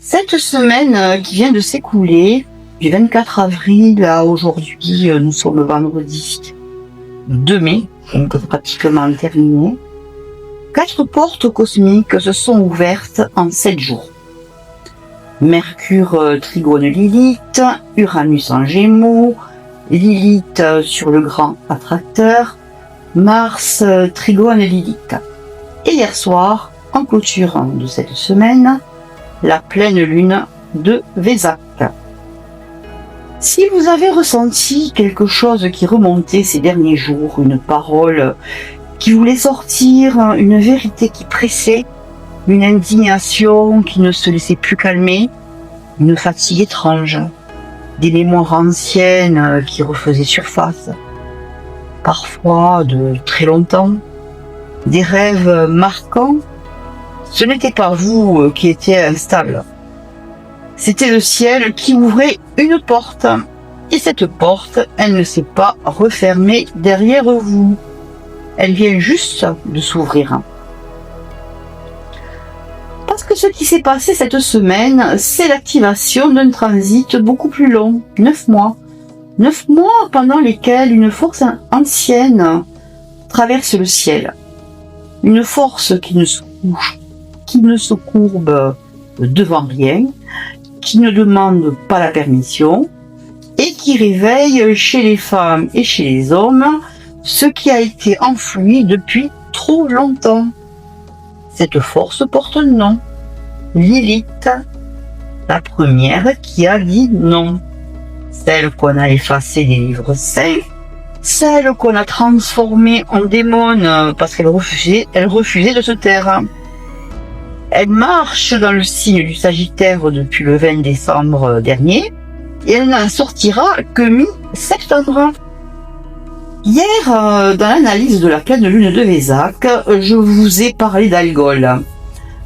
Cette semaine qui vient de s'écouler, du 24 avril à aujourd'hui, nous sommes vendredi 2 mai, donc pratiquement terminé. 4 portes cosmiques se sont ouvertes en 7 jours. Mercure trigone Lilith, Uranus en Gémeaux, Lilith sur le grand attracteur, Mars trigone Lilith. Et hier soir, en clôture de cette semaine, la pleine lune de Vésac. Si vous avez ressenti quelque chose qui remontait ces derniers jours, une parole qui voulait sortir, une vérité qui pressait, une indignation qui ne se laissait plus calmer, une fatigue étrange, des mémoires anciennes qui refaisaient surface, parfois de très longtemps, des rêves marquants, ce n'était pas vous qui étiez instable. C'était le ciel qui ouvrait une porte. Et cette porte, elle ne s'est pas refermée derrière vous. Elle vient juste de s'ouvrir. Parce que ce qui s'est passé cette semaine, c'est l'activation d'un transit beaucoup plus long, 9 mois. 9 mois pendant lesquels une force ancienne traverse le ciel. Une force qui ne se courbe devant rien, qui ne demande pas la permission et qui réveille chez les femmes et chez les hommes ce qui a été enfoui depuis trop longtemps. Cette force porte un nom, Lilith, la première qui a dit non, celle qu'on a effacée des livres saints, celle qu'on a transformée en démon parce qu'elle refusait de se taire. Elle marche dans le signe du Sagittaire depuis le 20 décembre dernier et elle n'en sortira que mi-septembre. Hier, dans l'analyse de la pleine lune de Vésac, je vous ai parlé d'Algol,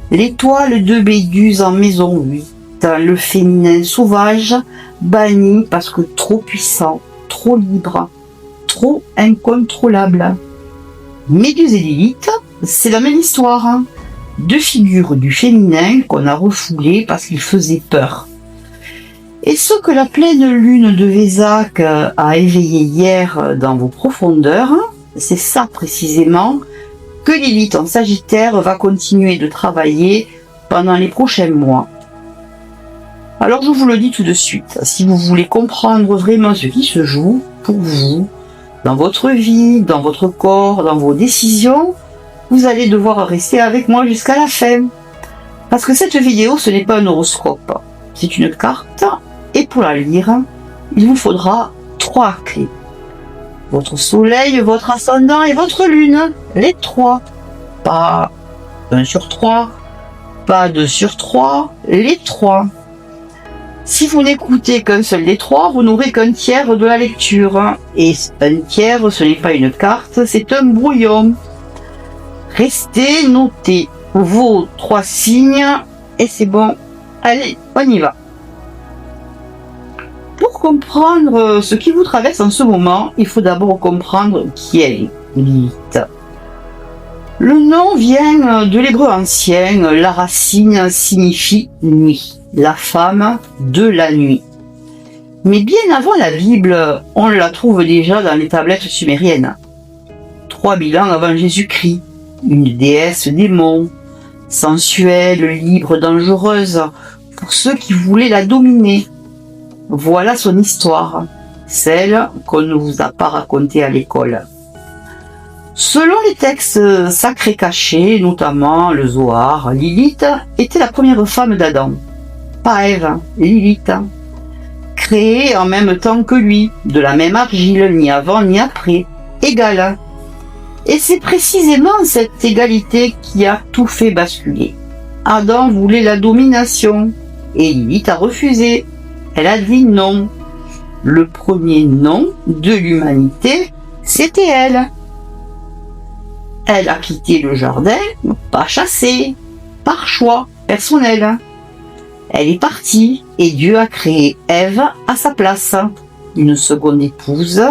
l'étoile de Béduse en maison 8, le féminin sauvage, banni parce que trop puissant, trop libre, trop incontrôlable. Méduse et Lilith, c'est la même histoire. 2 figures du féminin qu'on a refoulées parce qu'ils faisaient peur. Et ce que la pleine lune de Vésac a éveillé hier dans vos profondeurs, c'est ça précisément que Lilith en Sagittaire va continuer de travailler pendant les prochains mois. Alors je vous le dis tout de suite, si vous voulez comprendre vraiment ce qui se joue pour vous, dans votre vie, dans votre corps, dans vos décisions, vous allez devoir rester avec moi jusqu'à la fin. Parce que cette vidéo, ce n'est pas un horoscope. C'est une carte. Et pour la lire, il vous faudra 3 clés. Votre soleil, votre ascendant et votre lune. Les 3. Pas 1 sur 3. Pas 2 sur 3. Les 3. Si vous n'écoutez qu'un seul des 3, vous n'aurez qu'un tiers de la lecture. Et un tiers, ce n'est pas une carte, c'est un brouillon. Restez, notez vos 3 signes et c'est bon. Allez, on y va. Pour comprendre ce qui vous traverse en ce moment, il faut d'abord comprendre qui elle est, Lilith. Le nom vient de l'hébreu ancien, la racine signifie nuit, la femme de la nuit. Mais bien avant la Bible, on la trouve déjà dans les tablettes sumériennes. 3000 ans avant Jésus-Christ. Une déesse démon, sensuelle, libre, dangereuse, pour ceux qui voulaient la dominer. Voilà son histoire, celle qu'on ne vous a pas racontée à l'école. Selon les textes sacrés cachés, notamment le Zohar, Lilith était la première femme d'Adam. Pas Ève, Lilith. Créée en même temps que lui, de la même argile, ni avant ni après, égale. Et c'est précisément cette égalité qui a tout fait basculer. Adam voulait la domination et Lilith a refusé. Elle a dit non. Le premier non de l'humanité, c'était elle. Elle a quitté le jardin, pas chassé, par choix personnel. Elle est partie et Dieu a créé Ève à sa place. Une seconde épouse,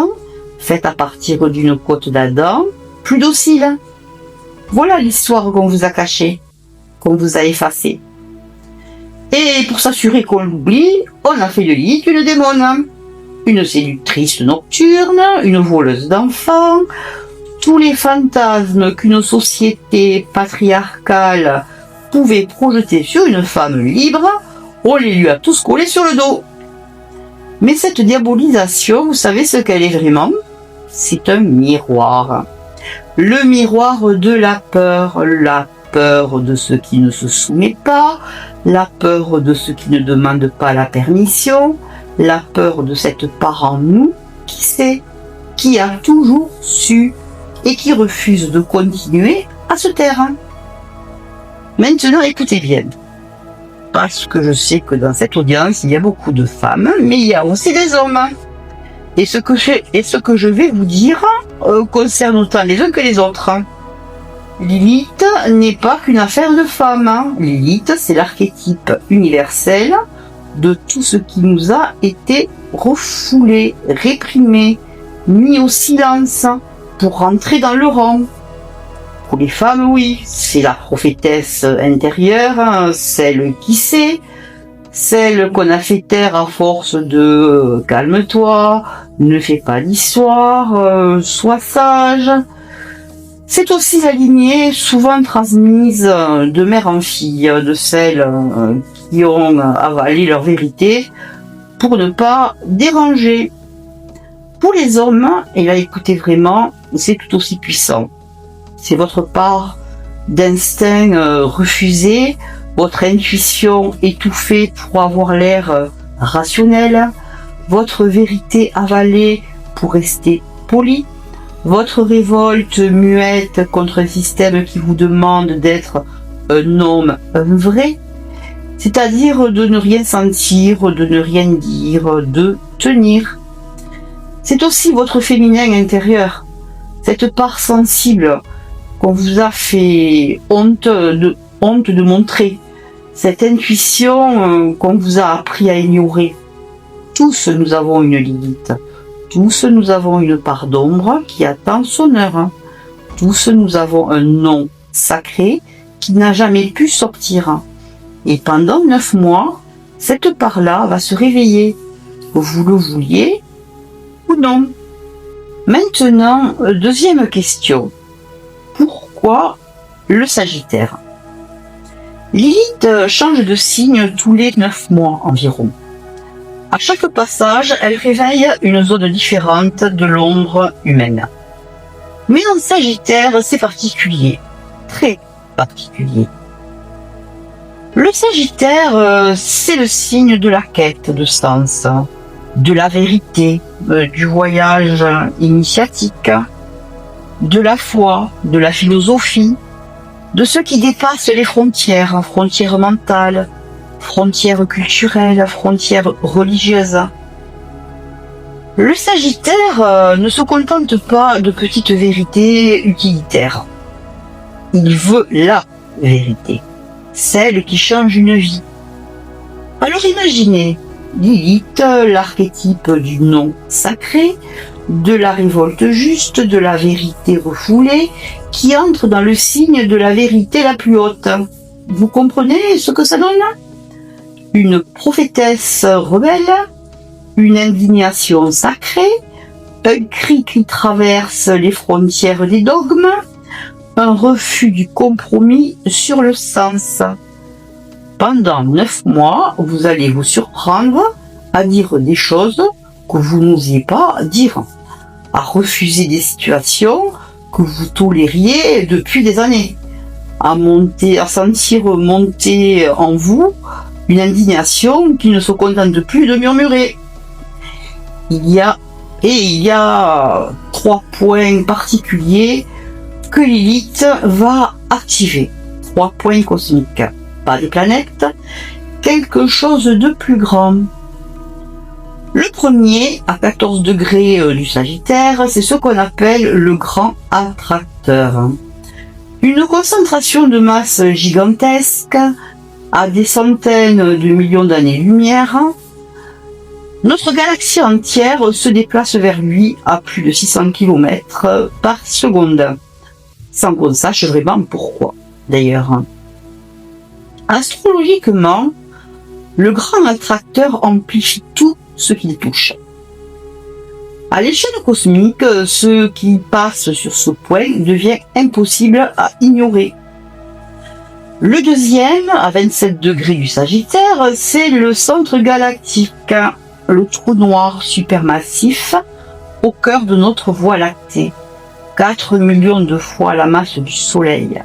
faite à partir d'une côte d'Adam, plus docile. Voilà l'histoire qu'on vous a cachée, qu'on vous a effacée. Et pour s'assurer qu'on l'oublie, on a fait de Lilith une démone. Une séductrice nocturne, une voleuse d'enfants, tous les fantasmes qu'une société patriarcale pouvait projeter sur une femme libre, on les lui a tous collés sur le dos. Mais cette diabolisation, vous savez ce qu'elle est vraiment? C'est un miroir. Le miroir de la peur de ce qui ne se soumet pas, la peur de ce qui ne demande pas la permission, la peur de cette part en nous qui sait, qui a toujours su et qui refuse de continuer à se taire. Maintenant, écoutez bien, parce que je sais que dans cette audience, il y a beaucoup de femmes, mais il y a aussi des hommes. Et ce que je vais vous dire concerne autant les uns que les autres. Lilith n'est pas qu'une affaire de femmes. Lilith, c'est l'archétype universel de tout ce qui nous a été refoulé, réprimé, mis au silence pour rentrer dans le rang. Pour les femmes, oui, c'est la prophétesse intérieure, celle qui sait, celle qu'on a fait taire à force de calme-toi, ne fais pas d'histoire, sois sage. C'est aussi la lignée souvent transmise de mère en fille, de celles qui ont avalé leur vérité pour ne pas déranger. Pour les hommes, et là écoutez vraiment, c'est tout aussi puissant. C'est votre part d'instinct refusé, votre intuition étouffée pour avoir l'air rationnel, votre vérité avalée pour rester poli, votre révolte muette contre un système qui vous demande d'être un homme, un vrai, c'est-à-dire de ne rien sentir, de ne rien dire, de tenir. C'est aussi votre féminin intérieur, cette part sensible qu'on vous a fait honte de montrer, cette intuition qu'on vous a appris à ignorer. Tous nous avons une Lilith, tous nous avons une part d'ombre qui attend son heure, tous nous avons un nom sacré qui n'a jamais pu sortir. Et pendant 9 mois, cette part-là va se réveiller, que vous le vouliez ou non. Maintenant, deuxième question. Pourquoi le Sagittaire? Lilith change de signe tous les 9 mois environ. À chaque passage, elle réveille une zone différente de l'ombre humaine. Mais en Sagittaire, c'est particulier, très particulier. Le Sagittaire, c'est le signe de la quête de sens, de la vérité, du voyage initiatique, de la foi, de la philosophie, de ce qui dépasse les frontières mentales, frontières culturelles, frontières religieuses. Le Sagittaire ne se contente pas de petites vérités utilitaires. Il veut la vérité, celle qui change une vie. Alors imaginez Lilith, l'archétype du nom sacré, de la révolte juste, de la vérité refoulée, qui entre dans le signe de la vérité la plus haute. Vous comprenez ce que ça donne? Une prophétesse rebelle, une indignation sacrée, un cri qui traverse les frontières des dogmes, un refus du compromis sur le sens. Pendant 9 mois, vous allez vous surprendre à dire des choses que vous n'osiez pas dire, à refuser des situations que vous tolériez depuis des années, à sentir monter en vous une indignation qui ne se contente plus de murmurer. Il y a 3 points particuliers que Lilith va activer. 3 points cosmiques. Pas des planètes, quelque chose de plus grand. Le premier, à 14 degrés du Sagittaire, c'est ce qu'on appelle le grand attracteur. Une concentration de masse gigantesque à des centaines de millions d'années-lumière. Notre galaxie entière se déplace vers lui à plus de 600 km par seconde. Sans qu'on sache vraiment pourquoi, d'ailleurs. Astrologiquement, Le grand attracteur amplifie tout ce qu'il touche. À l'échelle cosmique, ce qui passe sur ce point devient impossible à ignorer. Le deuxième, à 27 degrés du Sagittaire, c'est le centre galactique, le trou noir supermassif au cœur de notre Voie lactée, 4 millions de fois la masse du Soleil.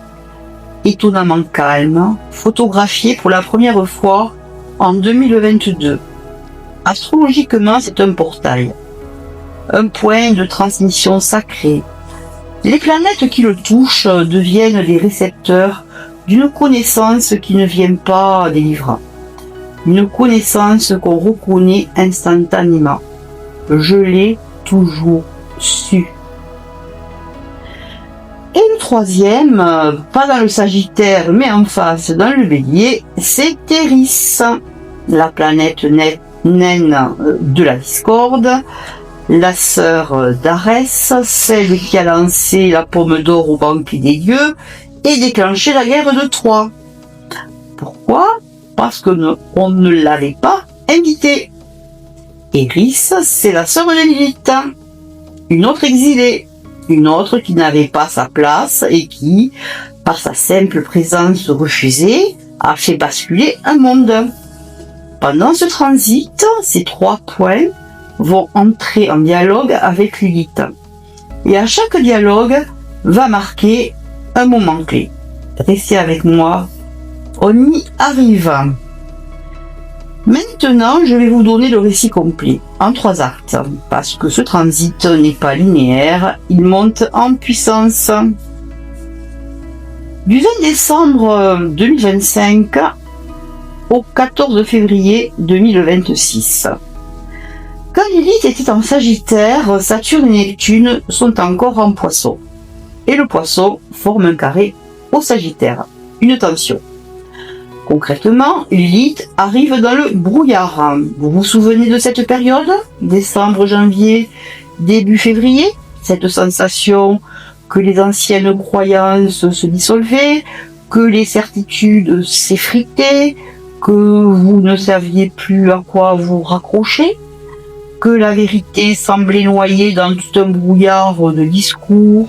Étonnamment calme, photographié pour la première fois en 2022. Astrologiquement, c'est un portail, un point de transmission sacré. Les planètes qui le touchent deviennent les récepteurs d'une connaissance qui ne vient pas des livres. Une connaissance qu'on reconnaît instantanément. Je l'ai toujours su. Et le troisième, pas dans le Sagittaire, mais en face, dans le Bélier, c'est Eris, la planète naine de la discorde, la sœur d'Arès, celle qui a lancé la pomme d'or au banquet des dieux et déclenché la guerre de Troie. Pourquoi ? Parce qu'on ne l'avait pas invitée. Eris, c'est la sœur de Lilith, une autre exilée, une autre qui n'avait pas sa place et qui, par sa simple présence refusée, a fait basculer un monde. Pendant ce transit, ces 3 points vont entrer en dialogue avec Lilith. Et à chaque dialogue va marquer un moment clé. Restez avec moi, on y arrive. Maintenant, je vais vous donner le récit complet, en 3 actes, parce que ce transit n'est pas linéaire, il monte en puissance. Du 20 décembre 2025 au 14 février 2026. Quand Lilith était en Sagittaire, Saturne et Neptune sont encore en Poisson. Et le Poisson forme un carré au Sagittaire, une tension. Concrètement, Lilith arrive dans le brouillard. Vous vous souvenez de cette période ? Décembre, janvier, début février ? Cette sensation que les anciennes croyances se dissolvaient, que les certitudes s'effritaient, que vous ne saviez plus à quoi vous raccrocher, que la vérité semblait noyée dans tout un brouillard de discours,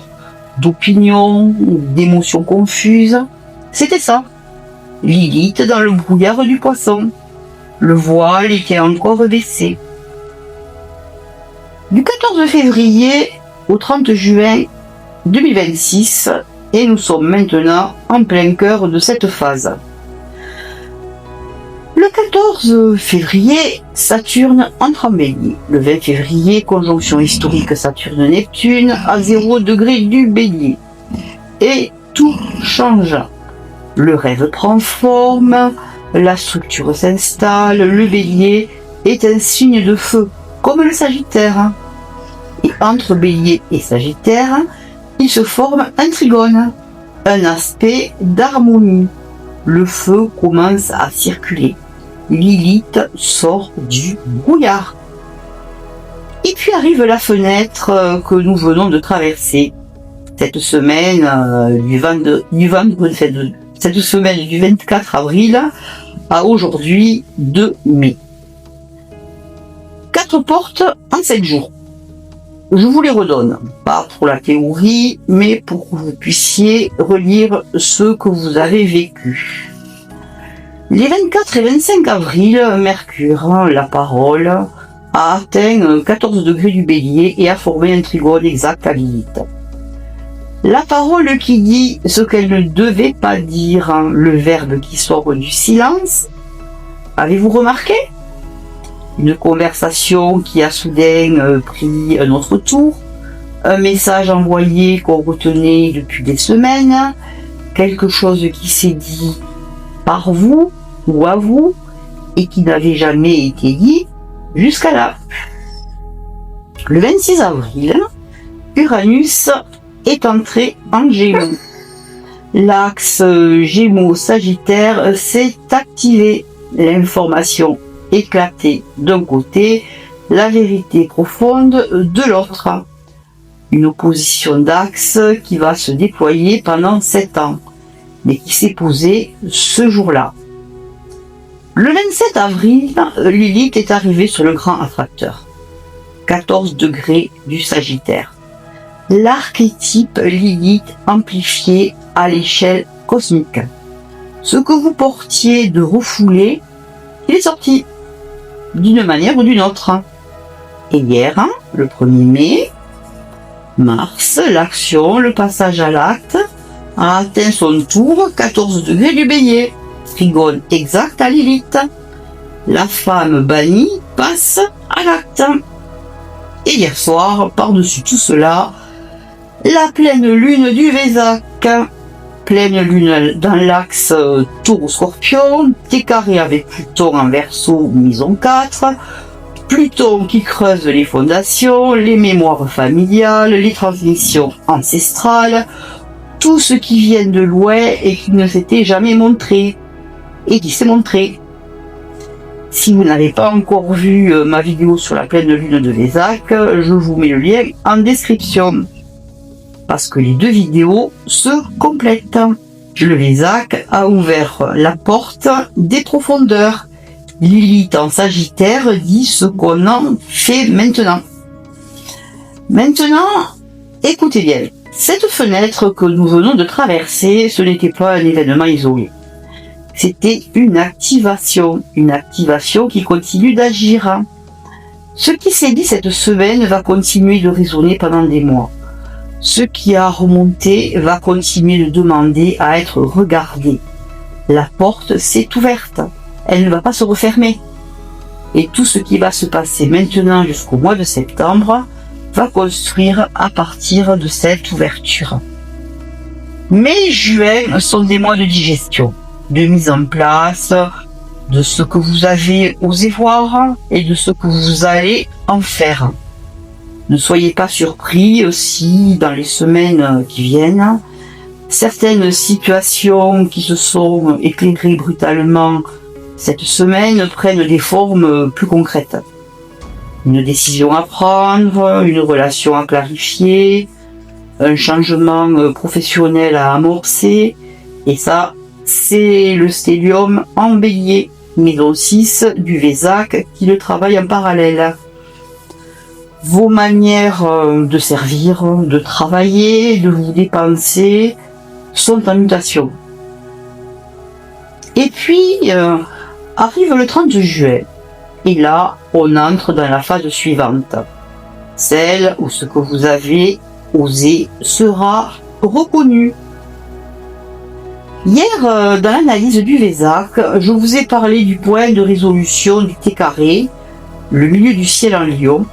d'opinions, d'émotions confuses. C'était ça. Lilith dans le brouillard du Poisson. Le voile était encore baissé. Du 14 février au 30 juin 2026, et nous sommes maintenant en plein cœur de cette phase. Le 14 février, Saturne entre en Bélier. Le 20 février, conjonction historique Saturne-Neptune à 0 degré du Bélier. Et tout change. Le rêve prend forme, la structure s'installe, le Bélier est un signe de feu, comme le Sagittaire. Et entre Bélier et Sagittaire, il se forme un trigone, un aspect d'harmonie. Le feu commence à circuler. Lilith sort du brouillard. Et puis arrive la fenêtre que nous venons de traverser. Cette semaine cette semaine du 24 avril à aujourd'hui 2 mai. 4 portes en 7 jours. Je vous les redonne, pas pour la théorie, mais pour que vous puissiez relire ce que vous avez vécu. Les 24 et 25 avril, Mercure, la parole, a atteint 14 degrés du Bélier et a formé un trigone exact à Lilith. La parole qui dit ce qu'elle ne devait pas dire, le verbe qui sort du silence. Avez-vous remarqué ? Une conversation qui a soudain pris un autre tour, un message envoyé qu'on retenait depuis des semaines, quelque chose qui s'est dit par vous ou à vous et qui n'avait jamais été dit jusqu'à là. Le 26 avril, Uranus est entré en Gémeaux. L'axe Gémeaux-Sagittaire s'est activé. L'information éclatée d'un côté, la vérité profonde de l'autre. Une opposition d'axe qui va se déployer pendant 7 ans, mais qui s'est posée ce jour-là. Le 27 avril, Lilith est arrivée sur le grand attracteur. 14 degrés du Sagittaire. L'archétype Lilith amplifié à l'échelle cosmique. Ce que vous portiez de refoulé, il est sorti d'une manière ou d'une autre. Et hier, le 1er mai, Mars, l'action, le passage à l'acte, a atteint son tour 14 degrés du Bélier. Trigone exact à Lilith. La femme bannie passe à l'acte. Et hier soir, par-dessus tout cela, la pleine lune du Vésac. Pleine lune dans l'axe Taureau-Scorpion, décarré avec Pluton en Verseau, maison 4. Pluton qui creuse les fondations, les mémoires familiales, les transmissions ancestrales, tout ce qui vient de loin et qui ne s'était jamais montré, et qui s'est montré. Si vous n'avez pas encore vu ma vidéo sur la pleine lune de Vésac, je vous mets le lien en description. Parce que les deux vidéos se complètent. Le Vésac a ouvert la porte des profondeurs. Lilith en Sagittaire dit ce qu'on en fait maintenant. Maintenant, écoutez bien. Cette fenêtre que nous venons de traverser, ce n'était pas un événement isolé. C'était une activation qui continue d'agir. Ce qui s'est dit cette semaine va continuer de résonner pendant des mois. Ce qui a remonté va continuer de demander à être regardé. La porte s'est ouverte. Elle ne va pas se refermer. Et tout ce qui va se passer maintenant jusqu'au mois de septembre va construire à partir de cette ouverture. Mai et juin sont des mois de digestion, de mise en place de ce que vous avez osé voir et de ce que vous allez en faire. Ne soyez pas surpris si dans les semaines qui viennent, certaines situations qui se sont éclairées brutalement cette semaine prennent des formes plus concrètes. Une décision à prendre, une relation à clarifier, un changement professionnel à amorcer, et ça, c'est le stellium en Bélier, maison 6 du Vésac qui le travaille en parallèle. Vos manières de servir, de travailler, de vous dépenser sont en mutation. Et puis, arrive le 30 juin. Et là, on entre dans la phase suivante. Celle où ce que vous avez osé sera reconnu. Hier, dans l'analyse du Vésac, je vous ai parlé du point de résolution du T carré, le milieu du ciel en Lion,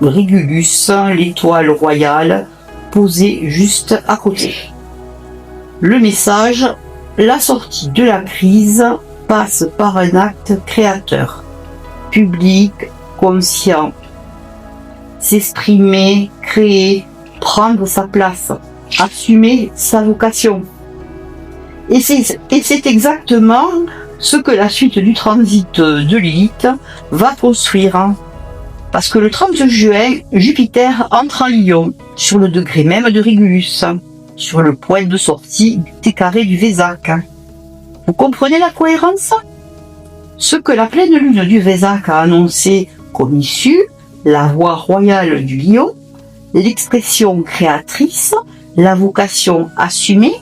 Régulus, l'étoile royale, posée juste à côté. Le message, la sortie de la crise passe par un acte créateur, public, conscient, s'exprimer, créer, prendre sa place, assumer sa vocation. Et c'est exactement ce que la suite du transit de Lilith va construire. Parce que le 30 juin, Jupiter entre en Lion, sur le degré même de Régulus, sur le point de sortie du T carré du Vésac. Vous comprenez la cohérence? Ce que la pleine lune du Vésac a annoncé comme issue, la voie royale du Lion, l'expression créatrice, la vocation assumée,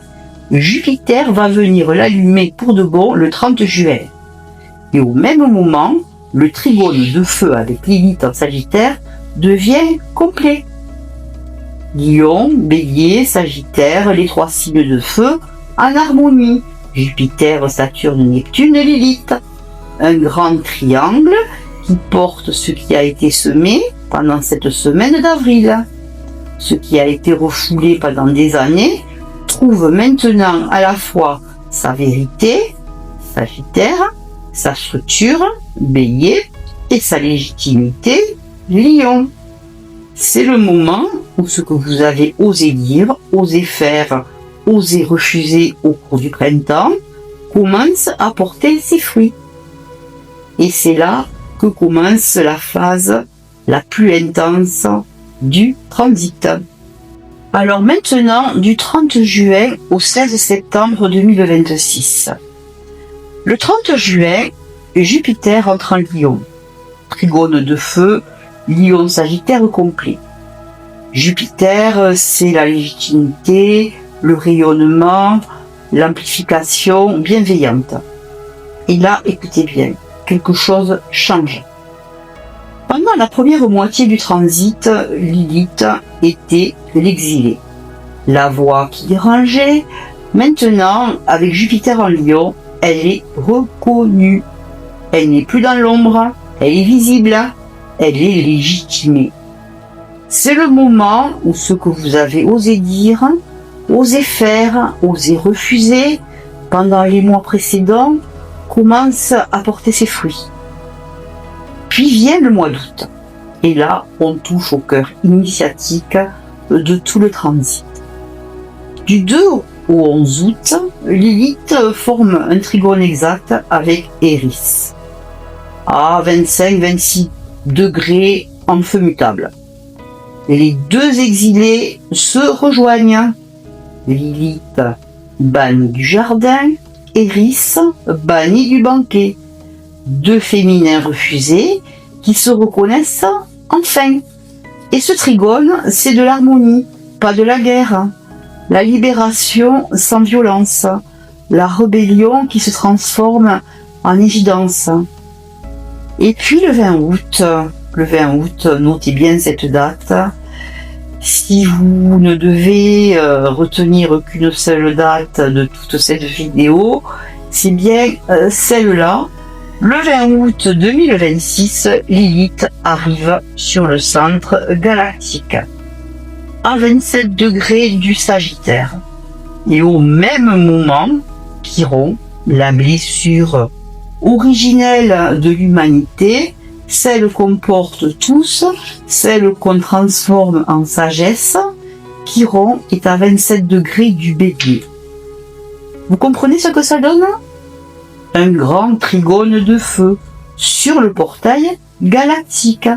Jupiter va venir l'allumer pour de bon le 30 juin. Et au même moment, le trigone de feu avec Lilith en Sagittaire devient complet. Lion, Bélier, Sagittaire, les trois signes de feu en harmonie. Jupiter, Saturne, Neptune, Lilith. Un grand triangle qui porte ce qui a été semé pendant cette semaine d'avril. Ce qui a été refoulé pendant des années trouve maintenant à la fois sa vérité, Sagittaire, sa structure, Bélier, et sa légitimité, Lion. C'est le moment où ce que vous avez osé dire, osé faire, osé refuser au cours du printemps, commence à porter ses fruits. Et c'est là que commence la phase la plus intense du transit. Alors maintenant, du 30 juin au 16 septembre 2026. Le 30 juin, Jupiter entre en Lion. Trigone de feu, Lion Sagittaire complet. Jupiter, c'est la légitimité, le rayonnement, l'amplification bienveillante. Et là, écoutez bien, quelque chose change. Pendant la première moitié du transit, Lilith était l'exilée. La voix qui dérangeait, maintenant, avec Jupiter en Lion, elle est reconnue. Elle n'est plus dans l'ombre, elle est visible, elle est légitimée. C'est le moment où ce que vous avez osé dire, osé faire, osé refuser pendant les mois précédents commence à porter ses fruits. Puis vient le mois d'août. Et là, on touche au cœur initiatique de tout le transit. Du 2 au 11 août, Lilith forme un trigone exact avec Eris, à 25-26 degrés en feu mutable. Les deux exilés se rejoignent. Lilith, bannie du jardin, Eris, bannie du banquet. Deux féminins refusés qui se reconnaissent enfin. Et ce trigone, c'est de l'harmonie, pas de la guerre. La libération sans violence, la rébellion qui se transforme en évidence. Et puis le 20 août, notez bien cette date. Si vous ne devez retenir qu'une seule date de toute cette vidéo, c'est bien celle-là. Le 20 août 2026, Lilith arrive sur le centre galactique, à 27 degrés du Sagittaire. Et au même moment, Chiron, la blessure originelle de l'humanité, celle qu'on porte tous, celle qu'on transforme en sagesse, Chiron est à 27 degrés du Bélier. Vous comprenez ce que ça donne ? Un grand trigone de feu sur le portail galactique.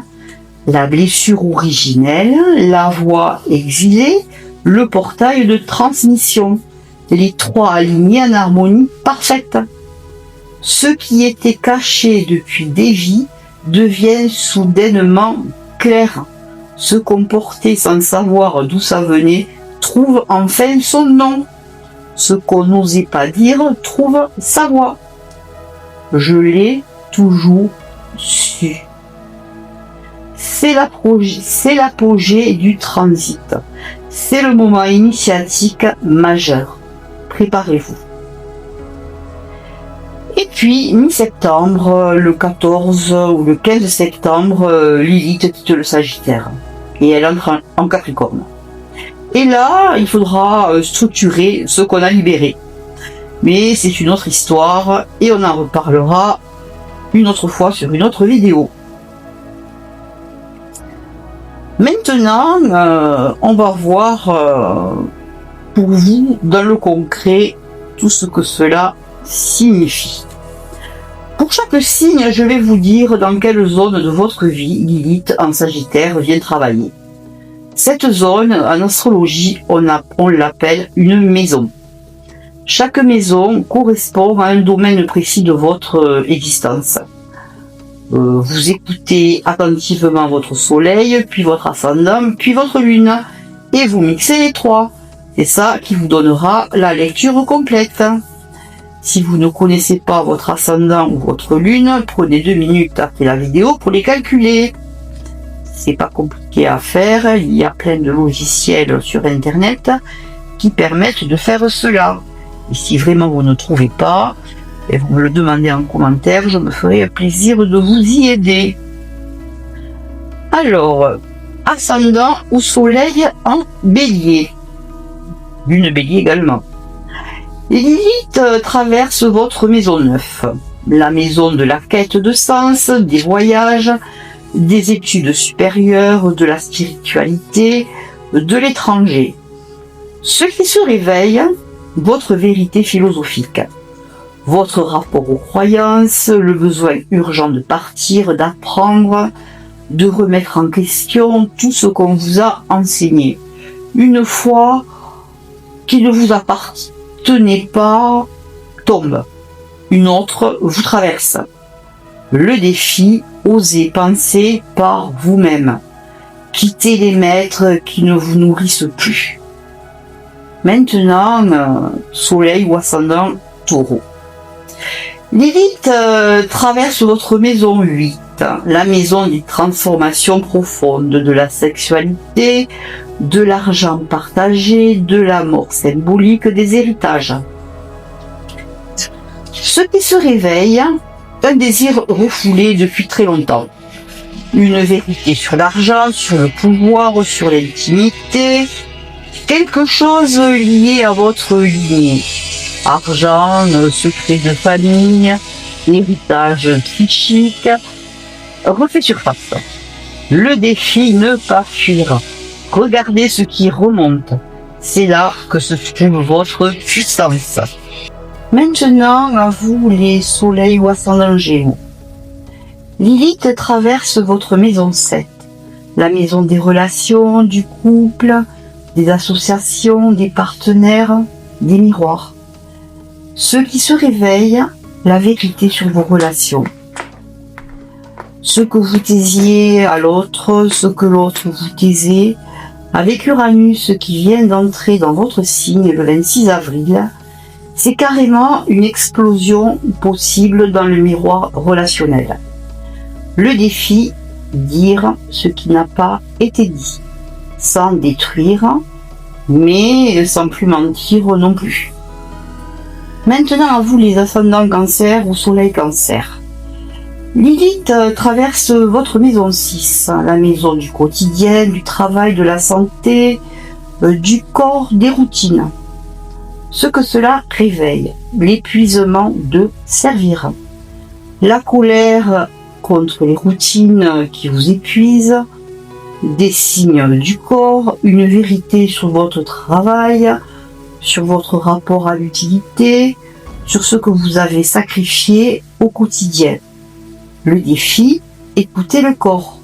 La blessure originelle, la voie exilée, le portail de transmission. Les trois alignés en harmonie parfaite. Ce qui était caché depuis des vies devient soudainement clair. Ce qu'on portait sans savoir d'où ça venait trouve enfin son nom. Ce qu'on n'osait pas dire trouve sa voix. Je l'ai toujours su. C'est l'apogée du transit. C'est le moment initiatique majeur. Préparez-vous. Et puis, mi-septembre, le 14 ou le 15 septembre, Lilith quitte le Sagittaire. Et elle entre en Capricorne. Et là, il faudra structurer ce qu'on a libéré. Mais c'est une autre histoire et on en reparlera une autre fois sur une autre vidéo. Maintenant, on va voir pour vous dans le concret tout ce que cela signifie. Pour chaque signe, je vais vous dire dans quelle zone de votre vie Lilith en Sagittaire vient travailler. Cette zone, en astrologie, on l'appelle une maison. Chaque maison correspond à un domaine précis de votre existence. Vous écoutez attentivement votre soleil, puis votre ascendant, puis votre lune, et vous mixez les trois. C'est ça qui vous donnera la lecture complète. Si vous ne connaissez pas votre ascendant ou votre lune, prenez 2 minutes après la vidéo pour les calculer. C'est pas compliqué à faire, il y a plein de logiciels sur internet qui permettent de faire cela. Et si vraiment vous ne trouvez pas, et vous me le demandez en commentaire, je me ferai un plaisir de vous y aider. Alors, ascendant ou soleil en bélier. Lune bélier également. Lilith traverse votre maison 9, la maison de la quête de sens, des voyages, des études supérieures, de la spiritualité, de l'étranger. Ce qui se réveille, votre vérité philosophique, votre rapport aux croyances, le besoin urgent de partir, d'apprendre, de remettre en question tout ce qu'on vous a enseigné. Une fois qui ne vous appartenait pas, tombe. Une autre vous traverse. Le défi, osez penser par vous-même. Quittez les maîtres qui ne vous nourrissent plus. Maintenant, Soleil ou ascendant Taureau. Lilith traverse votre maison 8, la maison des transformations profondes, de la sexualité, de l'argent partagé, de la mort symbolique, des héritages. Ce qui se réveille, un désir refoulé depuis très longtemps. Une vérité sur l'argent, sur le pouvoir, sur l'intimité, quelque chose lié à votre lignée. Argent, secret de famille, héritage psychique, refait surface. Le défi, ne pas fuir. Regardez ce qui remonte. C'est là que se trouve votre puissance. Maintenant, à vous les soleils ou ascendants Gémeaux. Lilith traverse votre maison 7, la maison des relations, du couple, des associations, des partenaires, des miroirs. Ce qui se réveille, la vérité sur vos relations. Ce que vous taisiez à l'autre, ce que l'autre vous taisait, avec Uranus qui vient d'entrer dans votre signe le 26 avril, c'est carrément une explosion possible dans le miroir relationnel. Le défi, dire ce qui n'a pas été dit, sans détruire, mais sans plus mentir non plus. Maintenant à vous les ascendants Cancer ou Soleil Cancer. Lilith traverse votre maison 6, la maison du quotidien, du travail, de la santé, du corps, des routines. Ce que cela réveille, l'épuisement de servir, la colère contre les routines qui vous épuisent, des signes du corps, une vérité sur votre travail, sur votre rapport à l'utilité, sur ce que vous avez sacrifié au quotidien. Le défi, écoutez le corps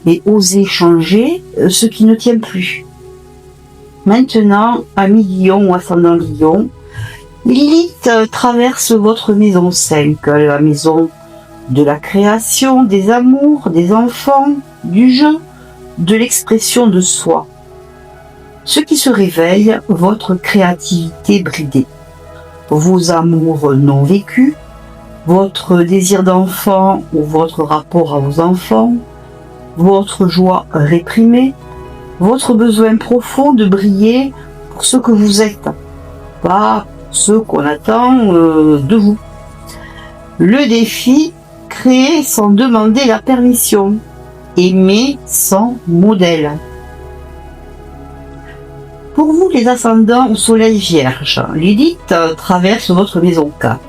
et osez changer ce qui ne tient plus. Maintenant, ami Lion ou ascendant Lion, Lilith traverse votre maison 5, la maison de la création, des amours, des enfants, du jeu, de l'expression de soi. Ce qui se réveille, votre créativité bridée, vos amours non vécus, votre désir d'enfant ou votre rapport à vos enfants, votre joie réprimée, votre besoin profond de briller pour ce que vous êtes, pas ce qu'on attend de vous. Le défi, créer sans demander la permission, aimer sans modèle. Pour vous les ascendants au soleil vierge, Lilith traverse votre maison 4,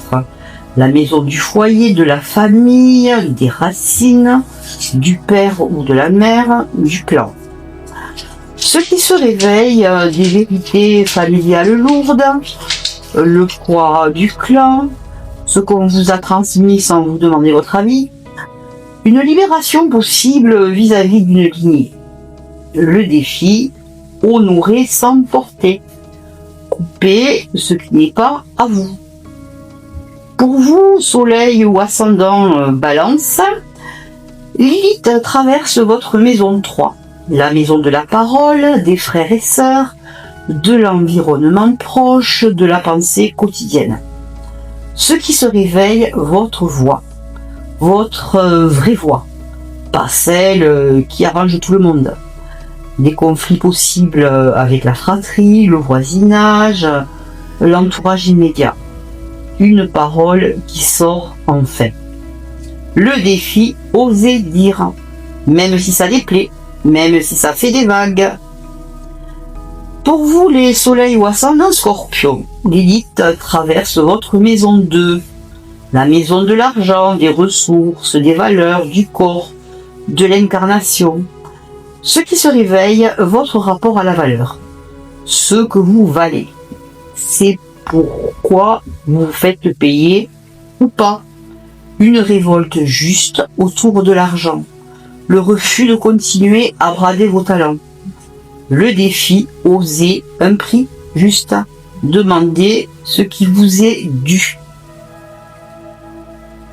la maison du foyer, de la famille, des racines, du père ou de la mère, du clan. Ce qui se réveille, des vérités familiales lourdes, le poids du clan, ce qu'on vous a transmis sans vous demander votre avis, une libération possible vis-à-vis d'une lignée. Le défi, honorer sans porter, couper ce qui n'est pas à vous. Pour vous, soleil ou ascendant balance, Lilith traverse votre maison 3, la maison de la parole, des frères et sœurs, de l'environnement proche, de la pensée quotidienne. Ce qui se réveille, votre voix, votre vraie voix, pas celle qui arrange tout le monde. Des conflits possibles avec la fratrie, le voisinage, l'entourage immédiat. Une parole qui sort enfin. Le défi, oser dire, même si ça déplaît, même si ça fait des vagues. Pour vous les soleils ou ascendants Scorpion, Lilith traverse votre maison 2, la maison de l'argent, des ressources, des valeurs, du corps, de l'incarnation. Ce qui se réveille, votre rapport à la valeur, ce que vous valez. C'est pourquoi vous vous faites payer ou pas. Une révolte juste autour de l'argent, le refus de continuer à brader vos talents. Le défi, oser un prix juste, demander ce qui vous est dû.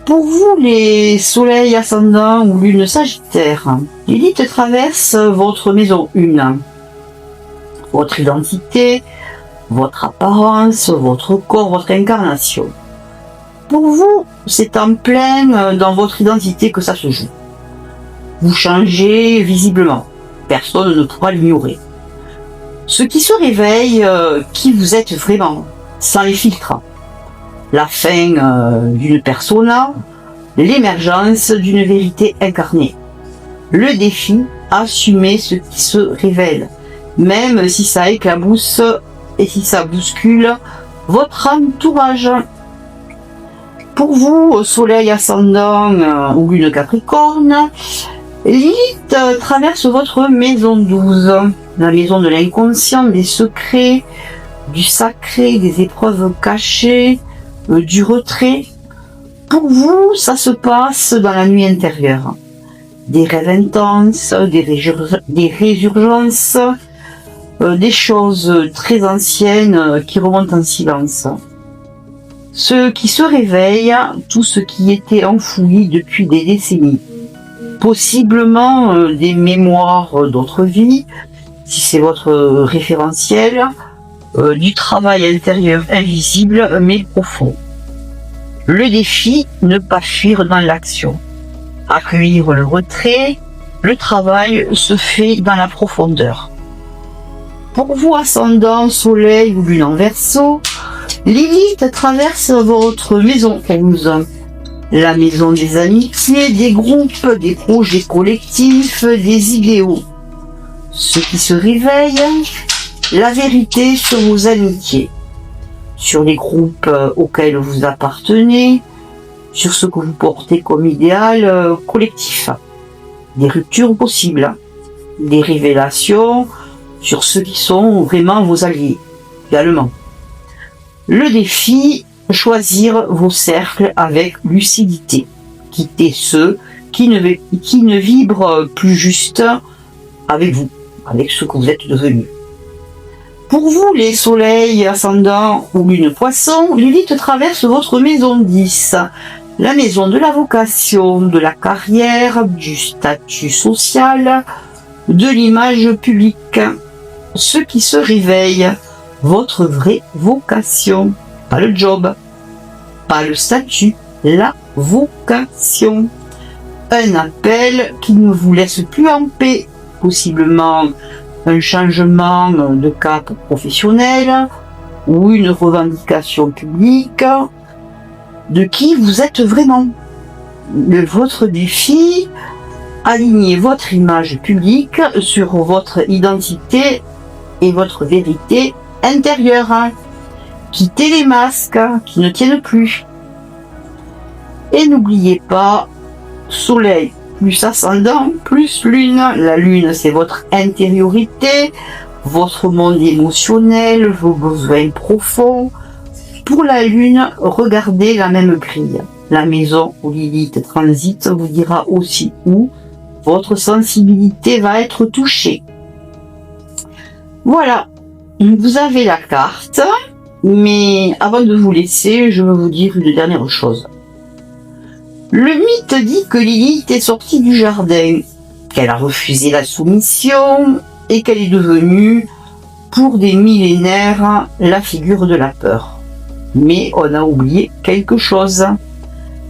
Pour vous, les soleils ascendants ou lune sagittaire, Lilith traverse votre maison 1. Votre identité, votre apparence, votre corps, votre incarnation. Pour vous, c'est en plein dans votre identité que ça se joue. Vous changez visiblement. Personne ne pourra l'ignorer. Ce qui se réveille, qui vous êtes vraiment, sans les filtres. La fin d'une persona, l'émergence d'une vérité incarnée. Le défi, assumer ce qui se révèle, même si ça éclabousse et si ça bouscule votre entourage. Pour vous, soleil ascendant ou lune capricorne, Lilith traverse votre maison 12, la maison de l'inconscient, des secrets, du sacré, des épreuves cachées, du retrait. Pour vous, ça se passe dans la nuit intérieure. Des rêves intenses, des résurgences, des choses très anciennes qui remontent en silence. Ce qui se réveille, tout ce qui était enfoui depuis des décennies. Possiblement des mémoires d'autres vies, si c'est votre référentiel, du travail intérieur invisible mais profond. Le défi, ne pas fuir dans l'action. Accueillir le retrait, le travail se fait dans la profondeur. Pour vous, ascendant, soleil ou lune en Verseau, Lilith traverse votre maison 11. La maison des amitiés, des groupes, des projets collectifs, des idéaux. Ce qui se réveille, la vérité sur vos amitiés, sur les groupes auxquels vous appartenez, sur ce que vous portez comme idéal collectif. Des ruptures possibles, des révélations sur ceux qui sont vraiment vos alliés également. Le défi, choisir vos cercles avec lucidité. Quitter ceux qui ne vibrent plus juste avec vous, avec ce que vous êtes devenus. Pour vous, les soleils ascendants ou lune poisson, Lilith traverse votre maison 10, la maison de la vocation, de la carrière, du statut social, de l'image publique. Ce qui se réveille, votre vraie vocation, pas le job, pas le statut, la vocation. Un appel qui ne vous laisse plus en paix, possiblement un changement de cap professionnel ou une revendication publique de qui vous êtes vraiment. Votre défi, alignez votre image publique sur votre identité et votre vérité intérieure. Quittez les masques qui ne tiennent plus. Et n'oubliez pas, soleil plus ascendant plus lune. La lune, c'est votre intériorité, votre monde émotionnel, vos besoins profonds. Pour la lune, regardez la même grille. La maison où Lilith transite vous dira aussi où votre sensibilité va être touchée. Voilà, vous avez la carte, mais avant de vous laisser, je veux vous dire une dernière chose. Le mythe dit que Lilith est sortie du jardin, qu'elle a refusé la soumission et qu'elle est devenue, pour des millénaires, la figure de la peur. Mais on a oublié quelque chose.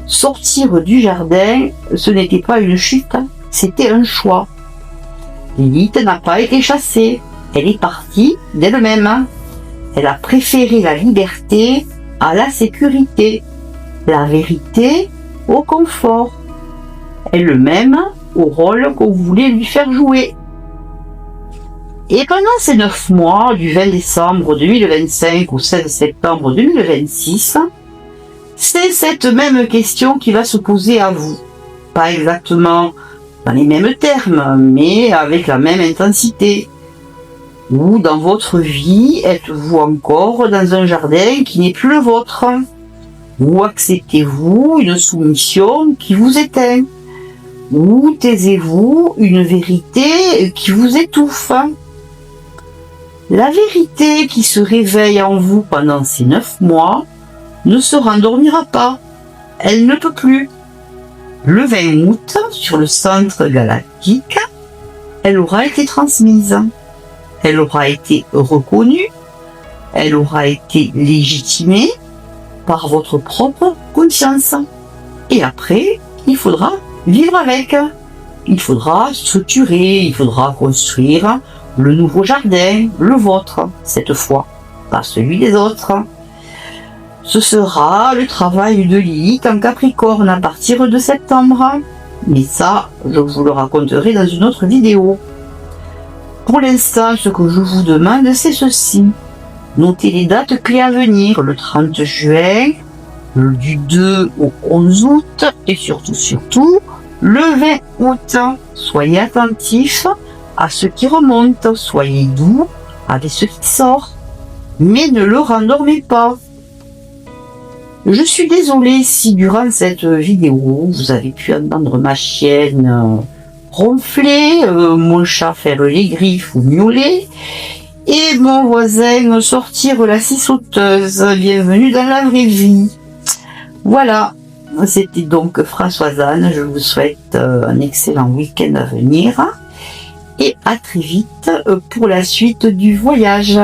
Sortir du jardin, ce n'était pas une chute, c'était un choix. Lilith n'a pas été chassée, elle est partie d'elle-même. Elle a préféré la liberté à la sécurité, la vérité au confort, elle-même au rôle qu'on voulait lui faire jouer. Et pendant ces 9 mois, du 20 décembre 2025 au 16 septembre 2026, c'est cette même question qui va se poser à vous. Pas exactement dans les mêmes termes, mais avec la même intensité. Où dans votre vie, êtes-vous encore dans un jardin qui n'est plus le vôtre? Ou acceptez-vous une soumission qui vous éteint? Ou taisez-vous une vérité qui vous étouffe? La vérité qui se réveille en vous pendant ces 9 mois ne se rendormira pas. elle ne peut plus. Le 20 août, sur le centre galactique, elle aura été transmise. Elle aura été reconnue. Elle aura été légitimée par votre propre conscience. Et après, il faudra vivre avec. Il faudra structurer, il faudra construire le nouveau jardin, le vôtre, cette fois, pas celui des autres. Ce sera le travail de Lilith en Capricorne à partir de septembre. Mais ça, je vous le raconterai dans une autre vidéo. Pour l'instant, ce que je vous demande, c'est ceci. Notez les dates clés à venir, le 30 juin, du 2 au 11 août et surtout, le 20 août. Soyez attentifs à ce qui remonte, soyez doux avec ce qui sort, mais ne le rendormez pas. Je suis désolée si durant cette vidéo, vous avez pu entendre ma chienne ronfler, mon chat faire les griffes ou miauler, et mon voisin sortir la scie sauteuse. Bienvenue dans la vraie vie. Voilà, c'était donc Françoise Anne. Je vous souhaite un excellent week-end à venir et à très vite pour la suite du voyage.